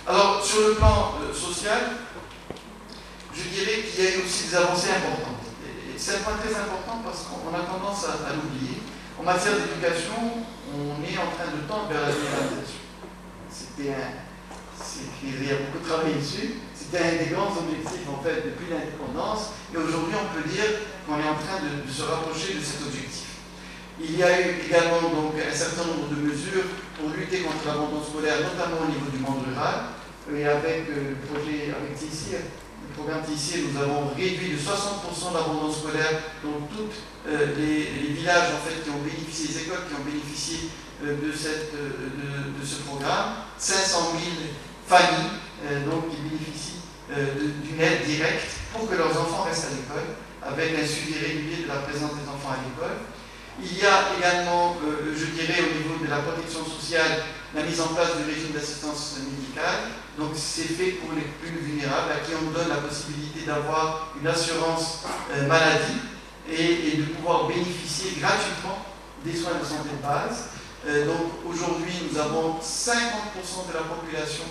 Alors, sur le plan social, je dirais qu'il y a eu aussi des avancées importantes. Et c'est un point très important parce qu'on a tendance à l'oublier. En matière d'éducation, on est en train de tendre vers la généralisation. Il y a beaucoup de travail dessus. C'était un des grands objectifs en fait depuis l'indépendance. Et aujourd'hui, on peut dire qu'on est en train de se rapprocher de cet objectif. Il y a eu également donc, un certain nombre de mesures pour lutter contre l'abandon scolaire, notamment au niveau du monde rural. Et avec le projet, avec TICIR, le programme TICIR, nous avons réduit de 60% l'abandon scolaire dans tous les villages en fait, qui ont bénéficié, les écoles qui ont bénéficié de ce programme. 500 000 familles donc, qui bénéficient d'une aide directe pour que leurs enfants restent à l'école, avec un suivi régulier de la présence des enfants à l'école. Il y a également, je dirais, au niveau de la protection sociale, la mise en place du régime d'assistance médicale. Donc c'est fait pour les plus vulnérables, à qui on donne la possibilité d'avoir une assurance maladie et de pouvoir bénéficier gratuitement des soins de santé de base. Donc aujourd'hui, nous avons 50% de la population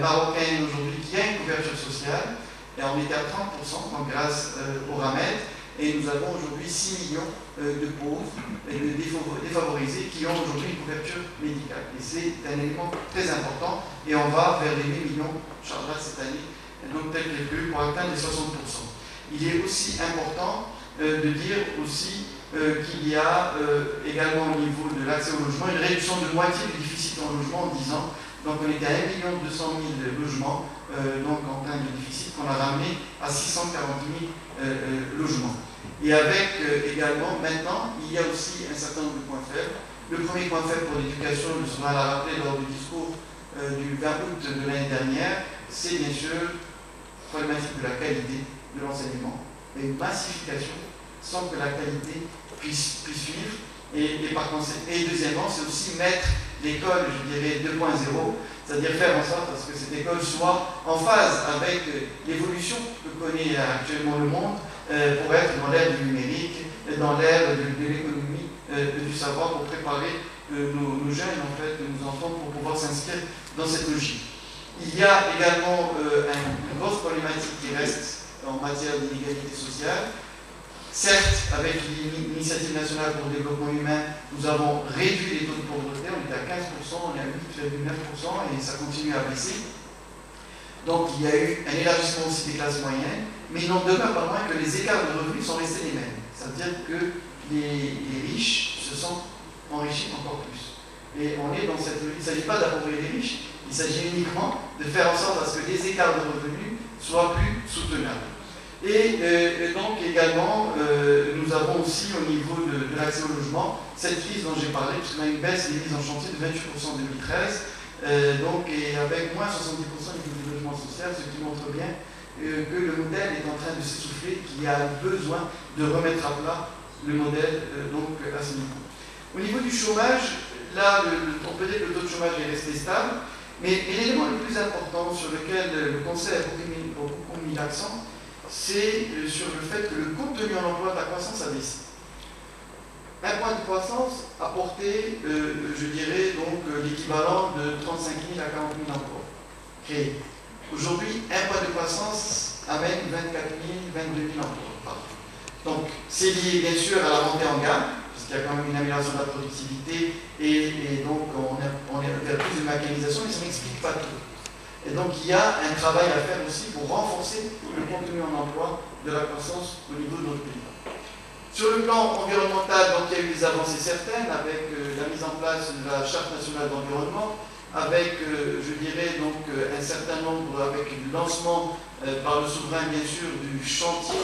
marocaine aujourd'hui qui a une couverture sociale, et on était à 30% donc grâce au RAMED. Et nous avons aujourd'hui 6 millions de pauvres et de défavorisés qui ont aujourd'hui une couverture médicale. Et c'est un élément très important. Et on va vers les 8 millions, chargera cette année, donc tel que prévu, pour atteindre les 60%. Il est aussi important de dire aussi qu'il y a également au niveau de l'accès au logement une réduction de moitié du déficit en logement en 10 ans. Donc on était à 1 200 000 logements donc en termes de déficit qu'on a ramené à 640 000 logements. Et avec également, maintenant, il y a aussi un certain nombre de points faibles. Le premier point faible pour l'éducation, le journal l'a rappelé lors du discours du 20 août de l'année dernière, c'est bien sûr la problématique de la qualité de l'enseignement et une massification sans que la qualité puisse suivre. Et deuxièmement, c'est aussi mettre l'école, je dirais, 2.0, c'est-à-dire faire en sorte que cette école soit en phase avec l'évolution que connaît actuellement le monde pour être dans l'ère du numérique, dans l'ère de l'économie du savoir, pour préparer nos jeunes, en fait, nos enfants, pour pouvoir s'inscrire dans cette logique. Il y a également une grosse problématique qui reste en matière d'inégalité sociale. Certes, avec l'initiative nationale pour le développement humain, nous avons réduit les taux de pauvreté, on était à 15%, on est à 8,9% et ça continue à baisser. Donc il y a eu un élargissement aussi des classes moyennes, mais il n'en demeure pas moins que les écarts de revenus sont restés les mêmes. C'est-à-dire que les riches se sont enrichis encore plus. Et on est dans cette logique. Il ne s'agit pas d'appauvrir les riches, il s'agit uniquement de faire en sorte à ce que les écarts de revenus soient plus soutenables. Et donc également, nous avons aussi au niveau de l'accès au logement, cette crise dont j'ai parlé, puisqu'on a une baisse des mises en chantier de 28% en 2013, donc, et avec moins 70% du niveau du logement social, ce qui montre bien que le modèle est en train de s'essouffler, qu'il y a besoin de remettre à plat le modèle donc, à ce niveau. Au niveau du chômage, là, on peut dire que le taux de chômage est resté stable, mais l'élément le plus important sur lequel le Conseil a beaucoup mis l'accent, c'est sur le fait que le contenu en emploi de la croissance a baissé. Un point de croissance a porté, je dirais, donc l'équivalent de 35 000 à 40 000 emplois créés. Aujourd'hui, un point de croissance amène 24 000, 22 000 emplois. Donc, c'est lié bien sûr à la montée en gamme, parce qu'il y a quand même une amélioration de la productivité, et donc on est vers plus de mécanisation, mais ça n'explique pas tout. Et donc il y a un travail à faire aussi pour renforcer le contenu en emploi de la croissance au niveau de notre pays. Sur le plan environnemental, donc, il y a eu des avancées certaines avec la mise en place de la Charte nationale d'environnement, avec, je dirais, donc, un certain nombre, avec le lancement par le souverain, bien sûr, du chantier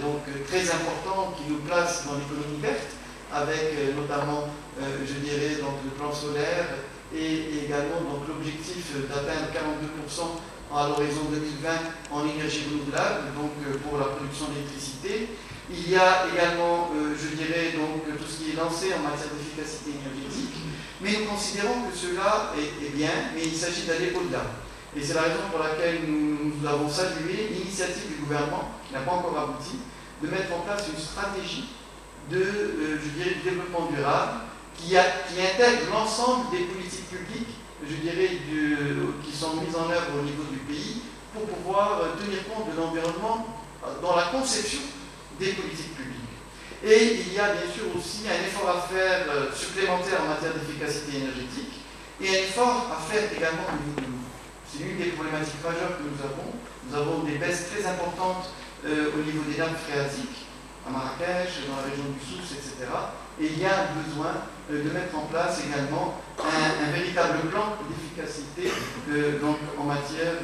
donc, très important qui nous place dans l'économie verte, avec notamment, je dirais, donc, le plan solaire, et également l'objectif d'atteindre 42% à l'horizon 2020 en énergie renouvelable, donc pour la production d'électricité. Il y a également, je dirais, donc, tout ce qui est lancé en matière d'efficacité énergétique, mais nous considérons que cela est bien, mais il s'agit d'aller au-delà. Et c'est la raison pour laquelle nous avons salué l'initiative du gouvernement, qui n'a pas encore abouti, de mettre en place une stratégie de, je dirais, du développement durable, qui intègre l'ensemble des politiques publiques je dirais, qui sont mises en œuvre au niveau du pays pour pouvoir tenir compte de l'environnement dans la conception des politiques publiques. Et il y a bien sûr aussi un effort à faire supplémentaire en matière d'efficacité énergétique et un effort à faire également au niveau de l'eau. C'est l'une des problématiques majeures que nous avons. Nous avons des baisses très importantes au niveau des nappes phréatiques, à Marrakech, dans la région du Sousse, etc. Et il y a besoin de mettre en place également un véritable plan d'efficacité en matière